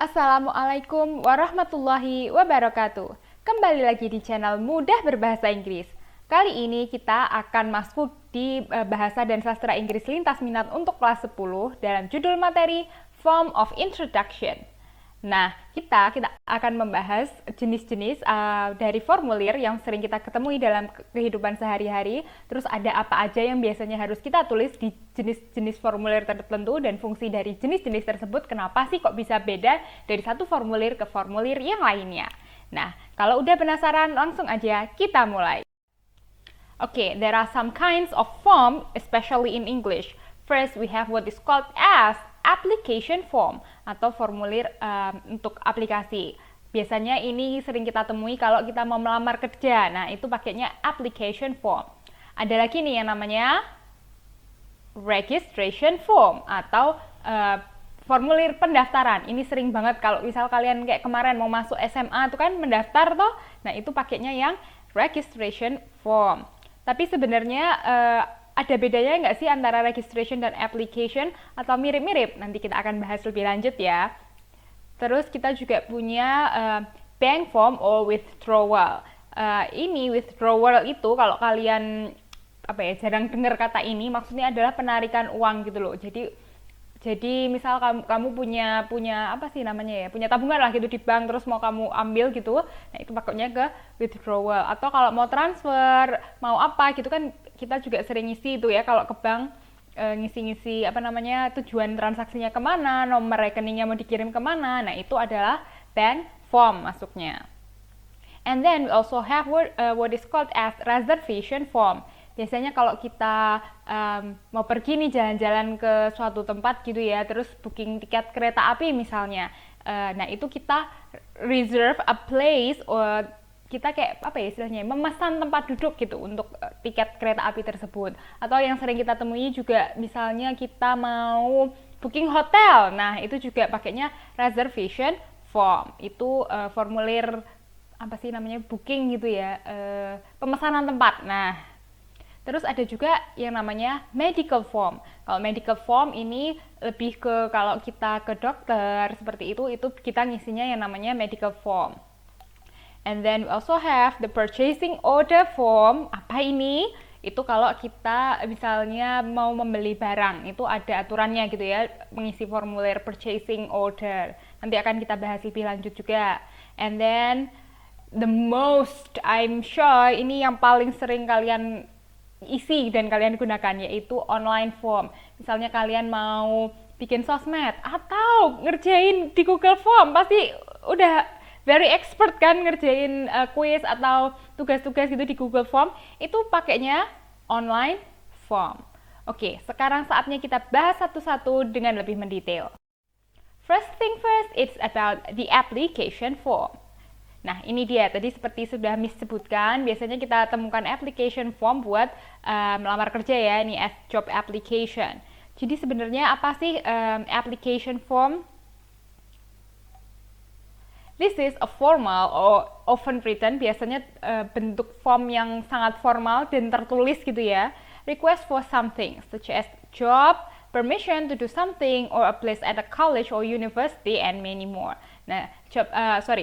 Assalamualaikum warahmatullahi wabarakatuh. Kembali lagi di channel Mudah Berbahasa Inggris. Kali ini kita akan masuk di Bahasa dan Sastra Inggris Lintas Minat untuk kelas 10 dalam judul materi Form of Introduction. Nah, kita akan membahas jenis-jenis dari formulir yang sering kita ketemui dalam kehidupan sehari-hari. Terus ada apa aja yang biasanya harus kita tulis di jenis-jenis formulir tertentu dan fungsi dari jenis-jenis tersebut. Kenapa sih kok bisa beda dari satu formulir ke formulir yang lainnya? Nah, kalau udah penasaran, langsung aja kita mulai. Okay, there are some kinds of form, especially in English. First, we have what is called as application form atau formulir untuk aplikasi. Biasanya ini sering kita temui kalau kita mau melamar kerja. Nah, itu pakainya application form. Ada lagi nih yang namanya registration form atau formulir pendaftaran. Ini sering banget kalau misal kalian kayak kemarin mau masuk SMA itu kan mendaftar toh. Nah, itu pakainya yang registration form. Tapi sebenarnya ada bedanya nggak sih antara registration dan application atau mirip-mirip? Nanti kita akan bahas lebih lanjut ya. Terus kita juga punya bank form or withdrawal. Ini withdrawal itu kalau kalian jarang dengar kata ini, maksudnya adalah penarikan uang gitu loh. Jadi misal kamu punya apa sih namanya ya, punya tabungan lah gitu di bank, terus mau kamu ambil gitu, nah itu pakainya ke withdrawal. Atau kalau mau transfer, mau apa gitu kan kita juga sering ngisi itu ya kalau ke bank, ngisi-ngisi tujuan transaksinya kemana, nomor rekeningnya mau dikirim kemana. Nah itu adalah bank form masuknya. And then we also have what is called as reservation form. Biasanya kalau kita mau pergi nih jalan-jalan ke suatu tempat gitu ya, terus booking tiket kereta api misalnya, nah itu kita reserve a place, or kita kayak istilahnya memesan tempat duduk gitu untuk tiket kereta api tersebut. Atau yang sering kita temui juga misalnya kita mau booking hotel, nah itu juga pakainya reservation form. Itu formulir booking gitu ya, pemesanan tempat. Nah, terus ada juga yang namanya medical form. Kalau medical form ini lebih ke kalau kita ke dokter seperti itu kita ngisinya yang namanya medical form. And then we also have the purchasing order form. Apa ini? Itu kalau kita misalnya mau membeli barang, itu ada aturannya gitu ya, mengisi formulir purchasing order. Nanti akan kita bahas lebih lanjut juga. And then the most, I'm sure ini yang paling sering kalian isi dan kalian gunakan, yaitu online form. Misalnya kalian mau bikin sosmed atau ngerjain di Google Form, pasti udah very expert kan ngerjain quiz atau tugas-tugas gitu di Google Form, itu pakainya online form. Oke, sekarang saatnya kita bahas satu-satu dengan lebih mendetail. First thing first, it's about the application form. Nah, ini dia, tadi seperti sudah Miss sebutkan, biasanya kita temukan application form buat melamar kerja ya, ini as job application. Jadi sebenarnya apa sih application form? This is a formal or often written, biasanya bentuk form yang sangat formal dan tertulis gitu ya. Request for something, such as job, permission to do something, or a place at a college or university, and many more. Nah,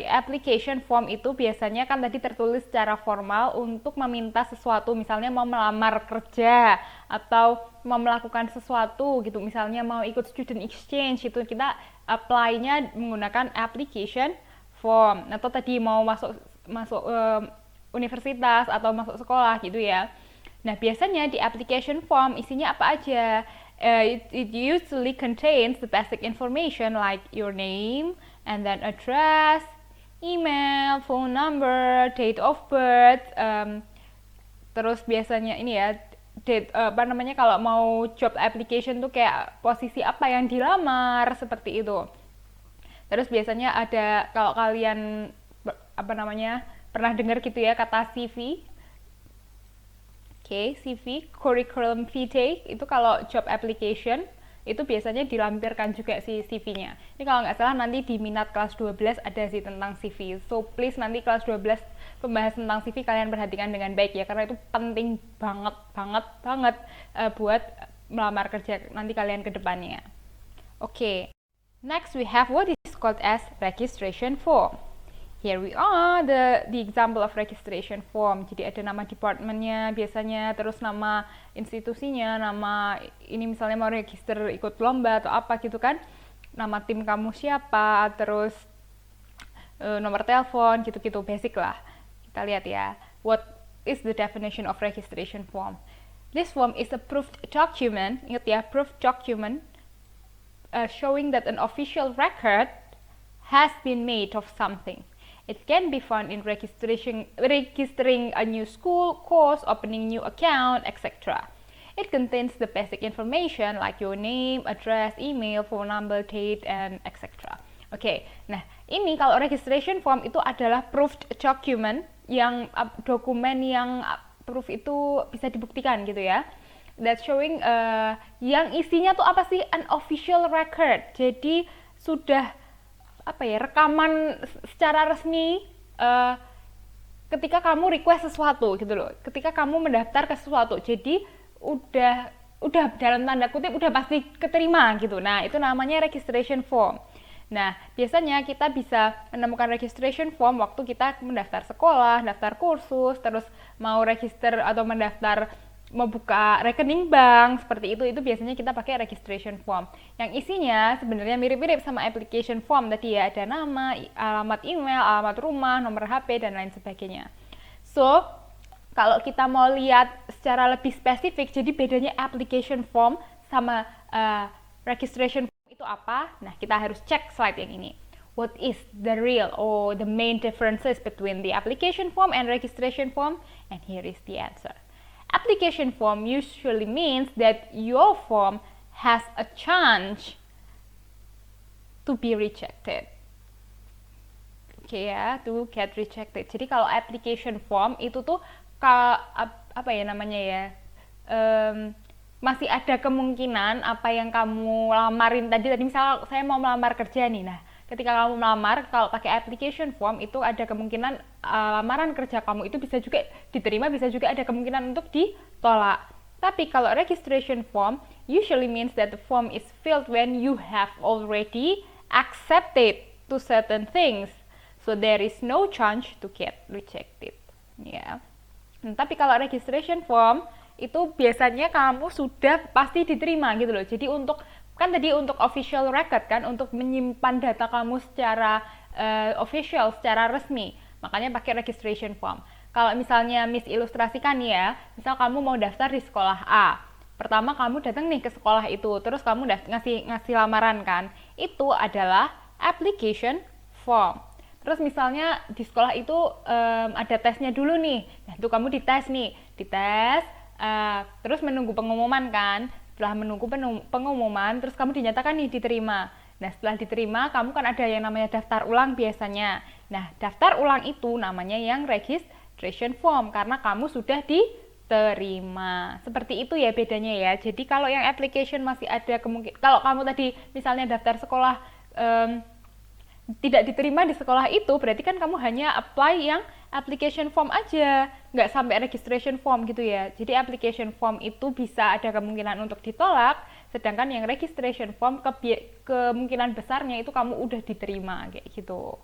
application form itu biasanya kan tadi tertulis secara formal untuk meminta sesuatu, misalnya mau melamar kerja atau mau melakukan sesuatu gitu, misalnya mau ikut student exchange, itu kita apply-nya menggunakan application form. Atau tadi mau masuk universitas atau masuk sekolah gitu ya. Nah, biasanya di application form isinya apa aja? It usually contains the basic information like your name, and then address, email, phone number, date of birth, terus biasanya ini ya, kalau mau job application tuh kayak posisi apa yang dilamar, seperti itu. Terus biasanya ada, kalau kalian pernah dengar gitu ya kata CV. Oke, CV, curriculum vitae, itu kalau job application itu biasanya dilampirkan juga si CV-nya. Ini kalau nggak salah nanti di minat kelas 12 ada sih tentang CV. So please nanti kelas 12 pembahas tentang CV kalian perhatikan dengan baik ya, karena itu penting banget buat melamar kerja nanti kalian ke depannya. Oke. Next, we have what is called as registration form. Here we are, the example of registration form. Jadi ada nama departmentnya biasanya, terus nama institusinya, nama ini misalnya mau register ikut lomba atau apa gitu kan, nama tim kamu siapa, terus nomor telepon, gitu-gitu, basic lah. Kita lihat ya, what is the definition of registration form? This form is a proof document, ingat ya, proof document, showing that an official record has been made of something. It can be found in registering a new school, course, opening new account, etc. It contains the basic information like your name, address, email, phone number, date, and etc. Oke, nah ini kalau registration form itu adalah proof document, yang dokumen yang proof itu bisa dibuktikan gitu ya. That showing yang isinya tuh apa sih? An official record. Jadi sudah apa ya, rekaman secara resmi ketika kamu request sesuatu gitu loh, ketika kamu mendaftar ke sesuatu, jadi udah dalam tanda kutip udah pasti keterima gitu. Nah itu namanya registration form. Nah biasanya kita bisa menemukan registration form waktu kita mendaftar sekolah, daftar kursus, terus mau register atau mendaftar mau buka rekening bank, seperti itu biasanya kita pakai registration form. Yang isinya sebenarnya mirip-mirip sama application form tadi ya, ada nama, alamat email, alamat rumah, nomor HP, dan lain sebagainya. So, kalau kita mau lihat secara lebih spesifik, jadi bedanya application form sama registration form itu apa? Nah, kita harus cek slide yang ini. What is the real or the main differences between the application form and registration form? And here is the answer. Application form usually means that your form has a chance to be rejected. Oke ya, to get rejected. Jadi kalau application form itu tuh apa ya namanya ya, masih ada kemungkinan apa yang kamu lamarin tadi misal saya mau melamar kerja nih, nah ketika kamu melamar, kalau pakai application form itu ada kemungkinan lamaran kerja kamu itu bisa juga diterima, bisa juga ada kemungkinan untuk ditolak. Tapi kalau registration form usually means that the form is filled when you have already accepted to certain things, so there is no chance to get rejected. Ya. Nah, tapi kalau registration form itu biasanya kamu sudah pasti diterima gitu loh. Jadi untuk kan tadi untuk official record kan, untuk menyimpan data kamu secara official, secara resmi, makanya pakai registration form. Kalau misalnya Miss ilustrasikan ya, misal kamu mau daftar di sekolah A, pertama kamu datang nih ke sekolah itu, terus kamu ngasih lamaran kan, itu adalah application form. Terus misalnya di sekolah itu ada tesnya dulu nih, nah itu kamu dites, terus menunggu pengumuman kan. Setelah menunggu pengumuman, terus kamu dinyatakan nih diterima. Nah setelah diterima, kamu kan ada yang namanya daftar ulang biasanya. Nah daftar ulang itu namanya yang registration form, karena kamu sudah diterima. Seperti itu ya bedanya ya. Jadi kalau yang application masih ada kemungkinan, kalau kamu tadi misalnya daftar sekolah tidak diterima di sekolah itu, berarti kan kamu hanya apply yang application form aja, nggak sampai registration form gitu ya. Jadi application form itu bisa ada kemungkinan untuk ditolak, sedangkan yang registration form kemungkinan besarnya itu kamu udah diterima kayak gitu.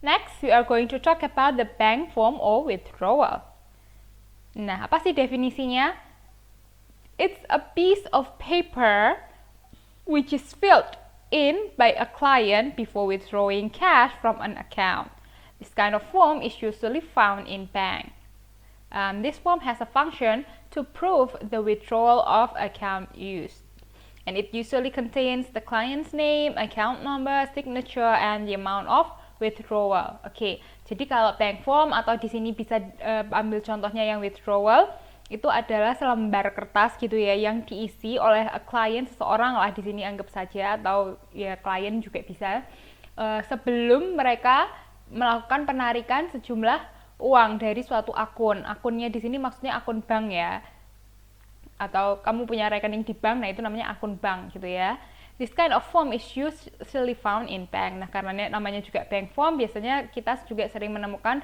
Next, we are going to talk about the bank form or withdrawal. Nah, apa sih definisinya? It's a piece of paper which is filled in by a client before withdrawing cash from an account. This kind of form is usually found in bank. This form has a function to prove the withdrawal of account used. And it usually contains the client's name, account number, signature, and the amount of withdrawal. Oke, jadi kalau bank form atau di sini bisa ambil contohnya yang withdrawal, itu adalah selembar kertas gitu ya yang diisi oleh klien seseorang lah, di sini anggap saja, atau ya klien juga bisa, sebelum mereka melakukan penarikan sejumlah uang dari suatu akun. Akunnya di sini maksudnya akun bank ya, atau kamu punya rekening di bank, nah itu namanya akun bank gitu ya. This kind of form is usually found in bank. Nah karena namanya juga bank form, biasanya kita juga sering menemukan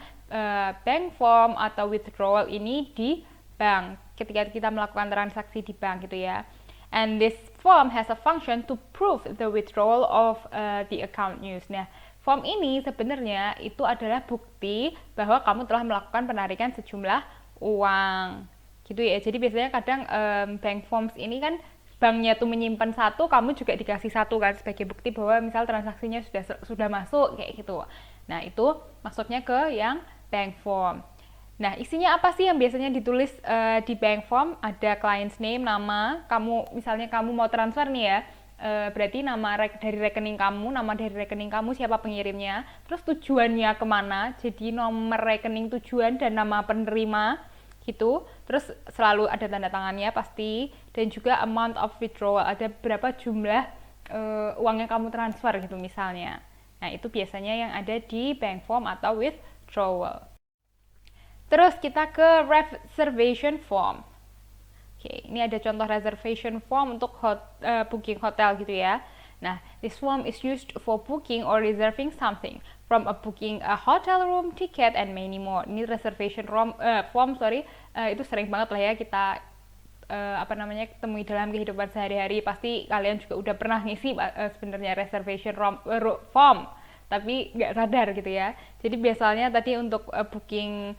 bank form atau withdrawal ini di bank ketika kita melakukan transaksi di bank gitu ya. And this form has a function to prove the withdrawal of the account used. Nah, form ini sebenarnya itu adalah bukti bahwa kamu telah melakukan penarikan sejumlah uang. Gitu ya. Jadi biasanya kadang bank forms ini kan banknya tuh menyimpan satu, kamu juga dikasih satu kan sebagai bukti bahwa misal transaksinya sudah masuk kayak gitu. Nah, itu maksudnya ke yang bank form. Nah, isinya apa sih yang biasanya ditulis di bank form? Ada client's name, nama, misalnya kamu mau transfer nih ya, berarti nama dari rekening kamu, siapa pengirimnya, terus tujuannya kemana, jadi nomor rekening tujuan dan nama penerima, gitu. Terus selalu ada tanda tangannya pasti, dan juga amount of withdrawal, ada berapa jumlah uang yang kamu transfer gitu misalnya. Nah, itu biasanya yang ada di bank form atau withdrawal. Terus kita ke reservation form. Oke, ini ada contoh reservation form untuk booking hotel gitu ya. Nah, this form is used for booking or reserving something, from booking a hotel room, ticket, and many more. Ini reservation form, itu sering banget lah ya kita temui dalam kehidupan sehari-hari. Pasti kalian juga udah pernah ngisi sebenarnya reservation form, tapi nggak sadar gitu ya. Jadi biasanya tadi untuk booking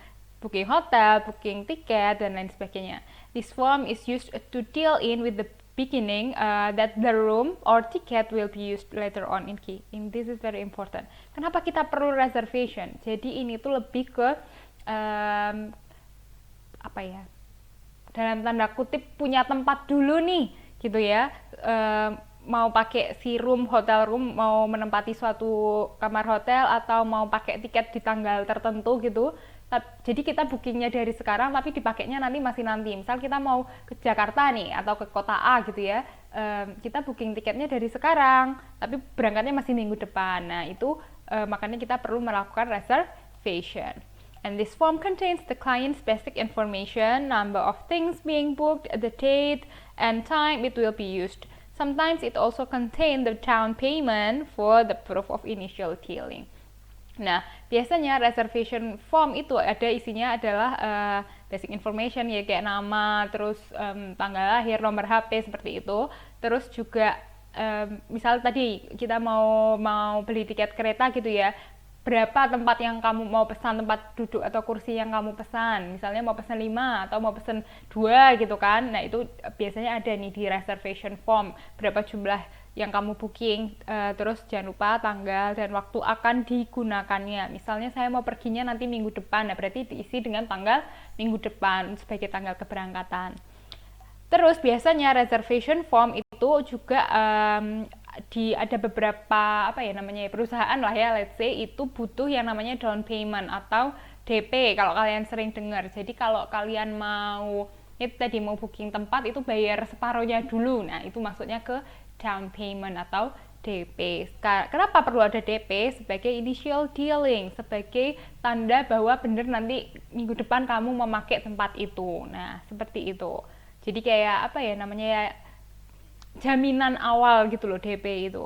hotel, booking tiket, dan lain sebagainya. This form is used to deal in with the beginning that the room or ticket will be used later on in key. This is very important. Kenapa kita perlu reservation? Jadi ini tuh lebih ke dalam tanda kutip punya tempat dulu nih, gitu ya. Mau pakai si hotel room, mau menempati suatu kamar hotel, atau mau pakai tiket di tanggal tertentu gitu. Jadi kita bookingnya dari sekarang, tapi dipakainya nanti nanti. Misal kita mau ke Jakarta nih, atau ke kota A gitu ya, kita booking tiketnya dari sekarang, tapi berangkatnya masih minggu depan. Nah, itu makanya kita perlu melakukan reservation. And this form contains the client's basic information, number of things being booked, the date and time it will be used. Sometimes it also contains the down payment for the proof of initial dealing. Nah, biasanya reservation form itu isinya adalah basic information ya, kayak nama, terus tanggal lahir, nomor HP seperti itu. Terus juga misal tadi kita mau beli tiket kereta gitu ya, berapa tempat yang kamu mau pesan, tempat duduk atau kursi yang kamu pesan. Misalnya mau pesan 5 atau mau pesan 2 gitu kan. Nah, itu biasanya ada nih di reservation form, berapa jumlah yang kamu booking, terus jangan lupa tanggal dan waktu akan digunakannya. Misalnya saya mau perginya nanti minggu depan, nah berarti diisi dengan tanggal minggu depan sebagai tanggal keberangkatan. Terus biasanya reservation form itu juga ada beberapa perusahaan lah ya, let's say itu butuh yang namanya down payment atau DP kalau kalian sering dengar. Jadi kalau kalian mau booking tempat itu bayar separuhnya dulu. Nah, itu maksudnya ke down payment atau DP. Kenapa perlu ada DP? Sebagai initial dealing, sebagai tanda bahwa benar nanti minggu depan kamu memakai tempat itu. Nah, seperti itu. Jadi kayak jaminan awal gitu loh, DP itu.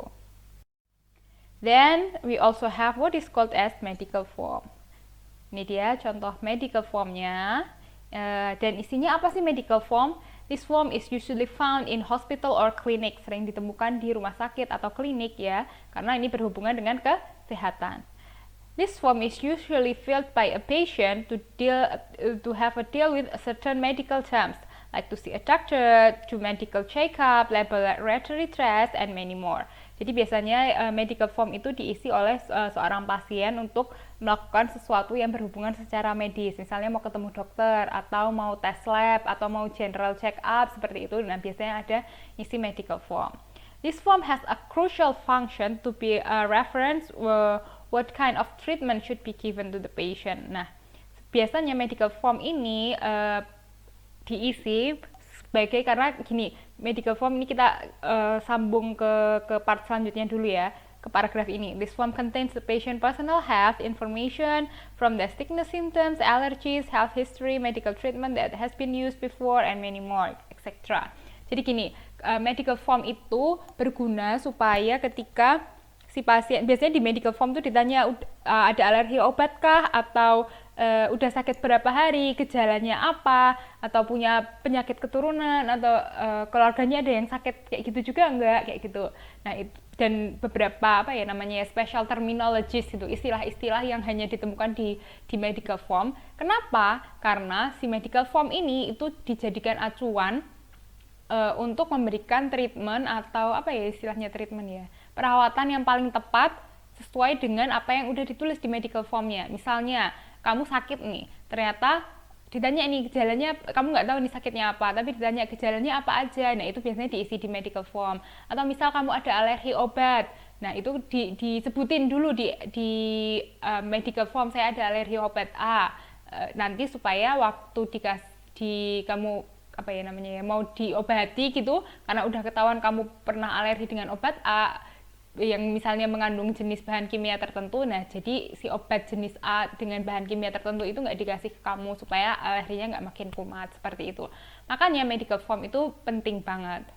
Then we also have what is called as medical form. Ini dia contoh medical formnya. Dan isinya apa sih medical form? This form is usually found in hospital or clinic, sering ditemukan di rumah sakit atau klinik ya, karena ini berhubungan dengan kesehatan. This form is usually filled by a patient to have a deal with certain medical terms, like to see a doctor, to medical checkup, laboratory tests, and many more. Jadi biasanya medical form itu diisi oleh seorang pasien untuk melakukan sesuatu yang berhubungan secara medis. Misalnya mau ketemu dokter, atau mau tes lab, atau mau general check up, seperti itu. Nah, biasanya ada isi medical form. This form has a crucial function to be a reference what kind of treatment should be given to the patient. Nah, biasanya medical form ini diisi karena gini, medical form ini kita sambung ke part selanjutnya dulu ya, ke paragraf ini. This form contains the patient personal health information from the sickness symptoms, allergies, health history, medical treatment that has been used before, and many more, etc. Jadi gini, medical form itu berguna supaya ketika si pasien, biasanya di medical form itu ditanya ada alergi obat kah, atau udah sakit berapa hari, gejalanya apa, atau punya penyakit keturunan, atau keluarganya ada yang sakit kayak gitu juga enggak, kayak gitu. Nah, dan beberapa apa ya namanya special terminologies itu, istilah-istilah yang hanya ditemukan di medical form. Kenapa? Karena si medical form ini itu dijadikan acuan untuk memberikan treatment atau apa ya istilahnya treatment ya, perawatan yang paling tepat sesuai dengan apa yang udah ditulis di medical formnya. Misalnya kamu sakit nih, ternyata ditanya nih gejalanya, kamu nggak tahu nih sakitnya apa, tapi ditanya gejalanya apa aja, nah itu biasanya diisi di medical form. Atau misal kamu ada alergi obat, nah itu disebutin dulu medical form, saya ada alergi obat A, nanti supaya waktu kamu apa ya namanya ya mau diobati gitu, karena udah ketahuan kamu pernah alergi dengan obat A yang misalnya mengandung jenis bahan kimia tertentu, nah jadi si obat jenis A dengan bahan kimia tertentu itu nggak dikasih ke kamu supaya alerginya nggak makin kumat, seperti itu. Makanya medical form itu penting banget.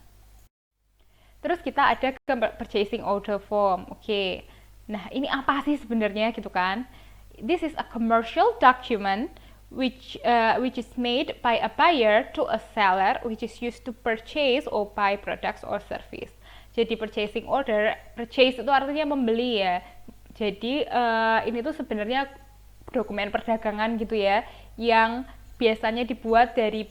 Terus kita ada ke purchasing order form. Oke. Nah, ini apa sih sebenarnya gitu kan? This is a commercial document which is made by a buyer to a seller, which is used to purchase or buy products or service. Jadi purchasing order, purchase itu artinya membeli ya. Jadi ini tuh sebenarnya dokumen perdagangan gitu ya, yang biasanya dibuat dari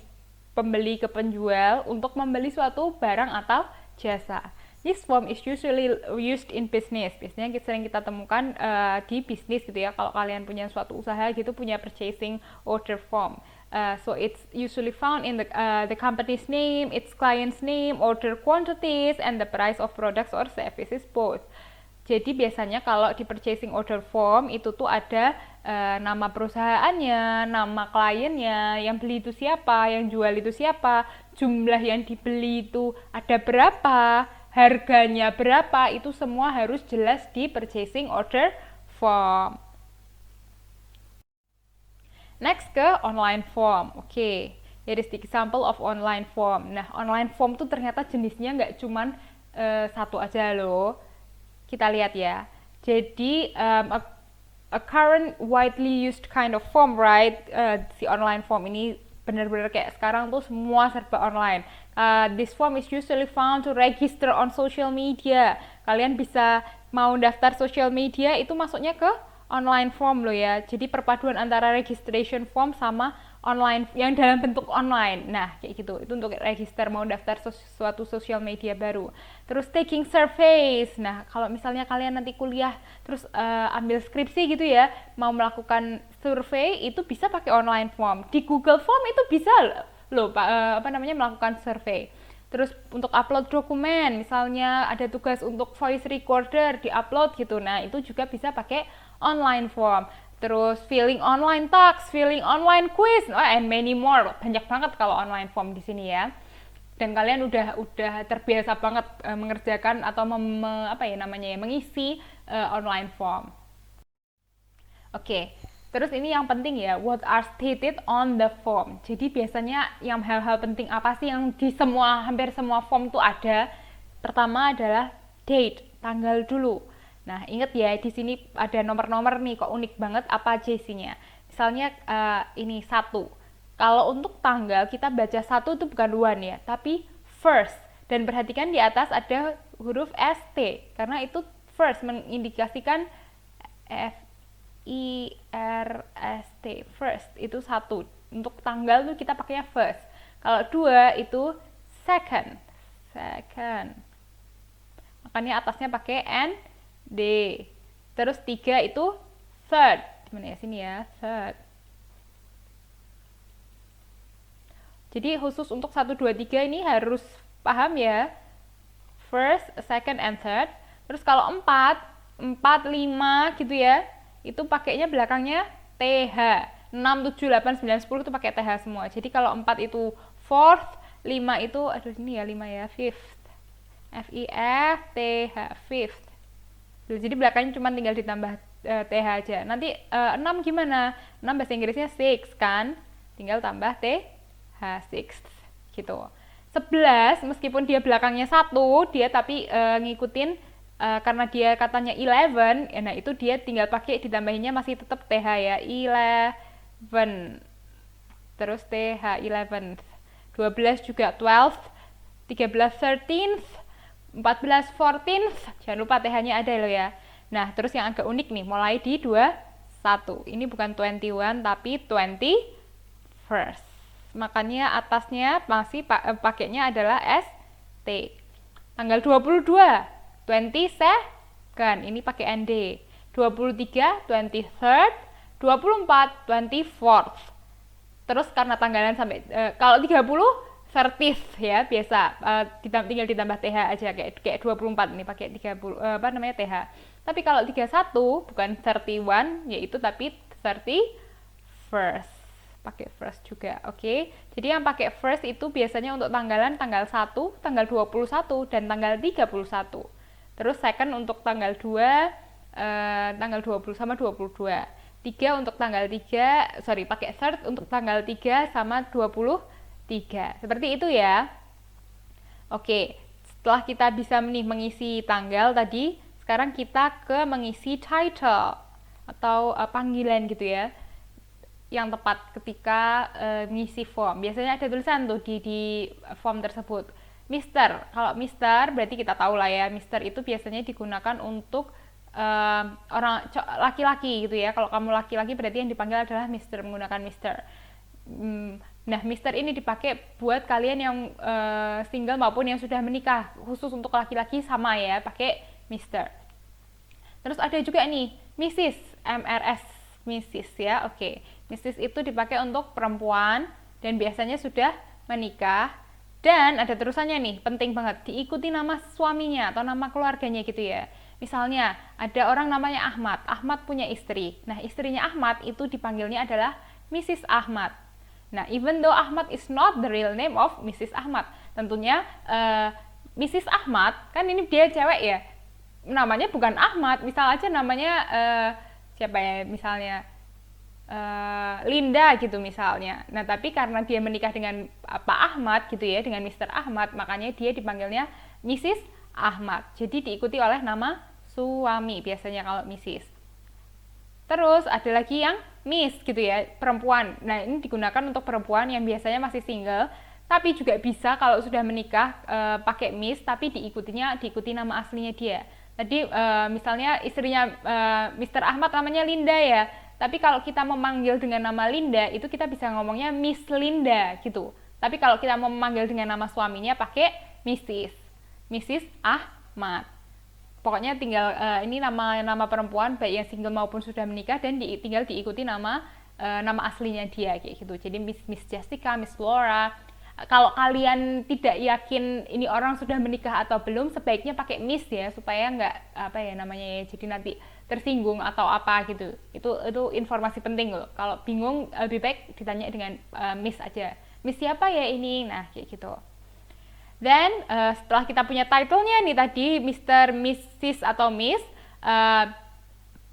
pembeli ke penjual untuk membeli suatu barang atau jasa. This form is usually used in business. Biasanya sering kita temukan di bisnis gitu ya. Kalau kalian punya suatu usaha gitu, punya purchasing order form. So it's usually found in the company's name, its client's name, order quantities, and the price of products or services both. Jadi biasanya kalau di purchasing order form itu tuh ada nama perusahaannya, nama kliennya, yang beli itu siapa, yang jual itu siapa, jumlah yang dibeli itu ada berapa, harganya berapa, itu semua harus jelas di purchasing order form. Next ke online form. Oke, here is the example of online form. Nah, online form tuh ternyata jenisnya nggak cuman satu aja loh. Kita lihat ya. Jadi a current widely used kind of form, right? Si online form ini benar-benar kayak sekarang tuh semua serba online. This form is usually found to register on social media. Kalian bisa mau daftar social media itu masuknya ke online form loh ya. Jadi perpaduan antara registration form sama online yang dalam bentuk online. Nah, kayak gitu. Itu untuk register mau daftar suatu social media baru. Terus taking surveys. Nah, kalau misalnya kalian nanti kuliah terus ambil skripsi gitu ya, mau melakukan survei itu bisa pakai online form. Di Google Form itu bisa loh melakukan survei. Terus untuk upload dokumen, misalnya ada tugas untuk voice recorder di-upload gitu. Nah, itu juga bisa pakai online form. Terus filling online task, filling online quiz, and many more. Banyak banget kalau online form di sini ya. Dan kalian udah terbiasa banget mengerjakan atau mengisi online form. Oke. Terus ini yang penting ya, what are stated on the form. Jadi biasanya yang hal-hal penting apa sih yang di hampir semua form tuh ada. Pertama adalah date, tanggal dulu. Nah, inget ya, di sini ada nomor-nomor nih, kok unik banget apa aja isinya. Misalnya ini 1. Kalau untuk tanggal, kita baca 1 itu bukan 1 ya, tapi first. Dan perhatikan di atas ada huruf ST, karena itu first, mengindikasikan FIRST, first, itu 1. Untuk tanggal tuh kita pakainya first. Kalau 2 itu second. Makanya atasnya pakai N, D. Terus 3 itu third. Gimana ya sini ya, third. Jadi khusus untuk 1, 2, 3 ini harus paham ya. First, second, and third. Terus kalau 4, 5 gitu ya, itu pakainya belakangnya TH. 6, 7, 8, 9, 10 itu pakai TH semua. Jadi kalau 4 itu fourth, 5 itu, ini ya 5 ya, fifth. F-I-F-T-H, fifth. Jadi belakangnya cuma tinggal ditambah TH aja. Nanti 6 gimana? 6 bahasa Inggrisnya 6 kan? Tinggal tambah TH, sixth gitu. 11 meskipun dia belakangnya 1, dia tapi ngikutin karena dia katanya 11, nah itu dia tinggal pakai ditambahinnya masih tetap TH ya. terus TH 11th, 12 juga 12th, 13 13th, 14 14th, jangan lupa TH-nya ada loh ya. Nah, terus yang agak unik nih, mulai di 21. Ini bukan 21 tapi 21st. Makanya atasnya masih pakainya adalah ST. Tanggal 22, 22nd, ini pakai ND. 23, 23rd, 24, 24th. Terus karena tanggalan sampai kalau 30 30th ya biasa, tinggal ditambah TH aja kayak 24 ini pakai 30 TH. Tapi kalau 31 bukan 31 yaitu tapi 31st. Pakai first juga. Oke. Jadi yang pakai first itu biasanya untuk tanggalan tanggal 1, tanggal 21 dan tanggal 31. Terus second untuk tanggal 2, tanggal 20 sama 22. 3 untuk tanggal 3, pakai third untuk tanggal 3 sama 23. Seperti itu ya. Oke, setelah kita bisa mengisi tanggal tadi, sekarang kita ke mengisi title atau panggilan gitu ya. Yang tepat ketika mengisi form. Biasanya ada tulisan tuh di form tersebut. Mister, kalau Mister berarti kita tahu lah ya, Mister itu biasanya digunakan untuk orang laki-laki gitu ya. Kalau kamu laki-laki berarti yang dipanggil adalah Mister, menggunakan Mister. Nah, Mister ini dipakai buat kalian yang single maupun yang sudah menikah. Khusus untuk laki-laki sama ya, pakai Mister. Terus ada juga nih, Mrs, MRS, Mrs ya, oke. Mrs itu dipakai untuk perempuan dan biasanya sudah menikah. Dan ada terusannya nih, penting banget, diikuti nama suaminya atau nama keluarganya gitu ya. Misalnya ada orang namanya Ahmad, Ahmad punya istri. Nah, istrinya Ahmad itu dipanggilnya adalah Mrs. Ahmad. Nah, even though Ahmad is not the real name of Mrs. Ahmad, tentunya Mrs. Ahmad kan ini dia cewek ya, namanya bukan Ahmad. Misal aja namanya siapa ya, misalnya Linda gitu misalnya. Nah, tapi karena dia menikah dengan Pak Ahmad gitu ya, dengan Mr. Ahmad, makanya dia dipanggilnya Mrs. Ahmad. Jadi diikuti oleh nama suami biasanya kalau Mrs. Terus ada lagi yang Miss gitu ya, perempuan. Nah, ini digunakan untuk perempuan yang biasanya masih single, tapi juga bisa kalau sudah menikah pakai Miss, tapi diikuti nama aslinya dia. Tadi misalnya istrinya Mr. Ahmad namanya Linda ya. Tapi kalau kita memanggil dengan nama Linda, itu kita bisa ngomongnya Miss Linda gitu. Tapi kalau kita mau memanggil dengan nama suaminya pakai Mrs. Ahmad. Pokoknya tinggal ini nama perempuan baik yang single maupun sudah menikah dan tinggal diikuti nama aslinya dia kayak gitu. Jadi Miss Jessica, Miss Laura. Kalau kalian tidak yakin ini orang sudah menikah atau belum, sebaiknya pakai Miss ya supaya nggak jadi nanti tersinggung atau apa gitu. Itu informasi penting loh. Kalau bingung lebih baik ditanya dengan Miss aja. Miss siapa ya ini? Nah, kayak gitu. Dan setelah kita punya title-nya nih tadi Mr., Mrs. atau Miss,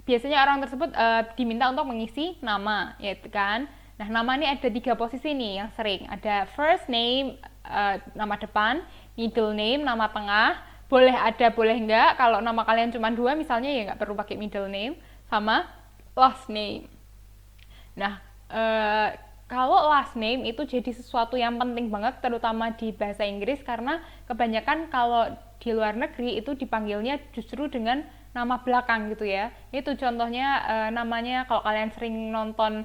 biasanya orang tersebut diminta untuk mengisi nama, ya kan? Nah, nama ini ada 3 posisi nih yang sering. Ada first name, nama depan, middle name, nama tengah. Boleh ada, boleh enggak. Kalau nama kalian cuma 2 misalnya ya nggak perlu pakai middle name, sama last name. Nah, kalau last name itu jadi sesuatu yang penting banget terutama di bahasa Inggris karena kebanyakan kalau di luar negeri itu dipanggilnya justru dengan nama belakang gitu ya. Itu contohnya namanya kalau kalian sering nonton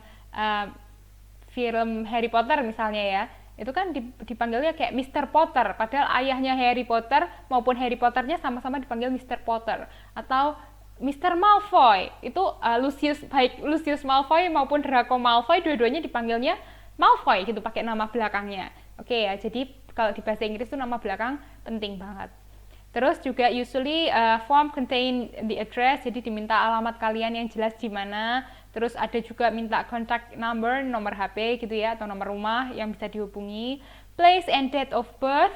film Harry Potter misalnya ya, itu kan dipanggilnya kayak Mr. Potter, padahal ayahnya Harry Potter maupun Harry Potternya sama-sama dipanggil Mr. Potter. Atau Mr. Malfoy, itu baik Lucius Malfoy maupun Draco Malfoy dua-duanya dipanggilnya Malfoy gitu, pakai nama belakangnya. Oke ya, jadi kalau di bahasa Inggris itu nama belakang penting banget. Terus juga usually form contain the address, jadi diminta alamat kalian yang jelas di mana. Terus ada juga minta contact number, nomor HP gitu ya, atau nomor rumah yang bisa dihubungi. Place and date of birth,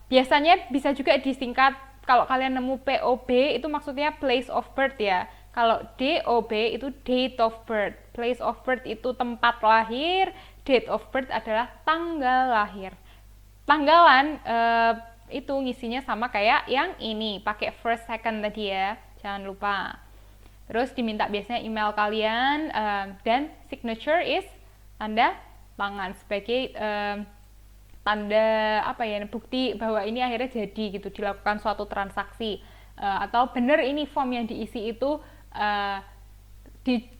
biasanya bisa juga disingkat. Kalau kalian nemu POB itu maksudnya place of birth ya. Kalau DOB itu date of birth. Place of birth itu tempat lahir, date of birth adalah tanggal lahir. Tanggalan itu ngisinya sama kayak yang ini, pakai first second tadi ya, jangan lupa. Terus diminta biasanya email kalian, dan signature is tanda tangan sebagai tanda apa ya, bukti bahwa ini akhirnya jadi gitu, dilakukan suatu transaksi, atau benar ini form yang diisi itu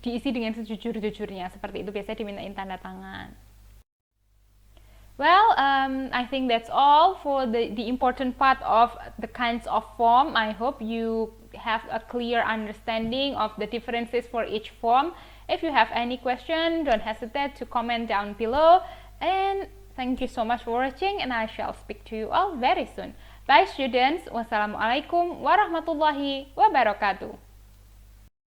diisi dengan sejujur-jujurnya, seperti itu biasanya dimintain tanda tangan. Well, I think that's all for the important part of the kinds of form. I hope you have a clear understanding of the differences for each form. If you have any question, don't hesitate to comment down below. And thank you so much for watching, and I shall speak to you all very soon. Bye students. Wassalamualaikum warahmatullahi wabarakatuh.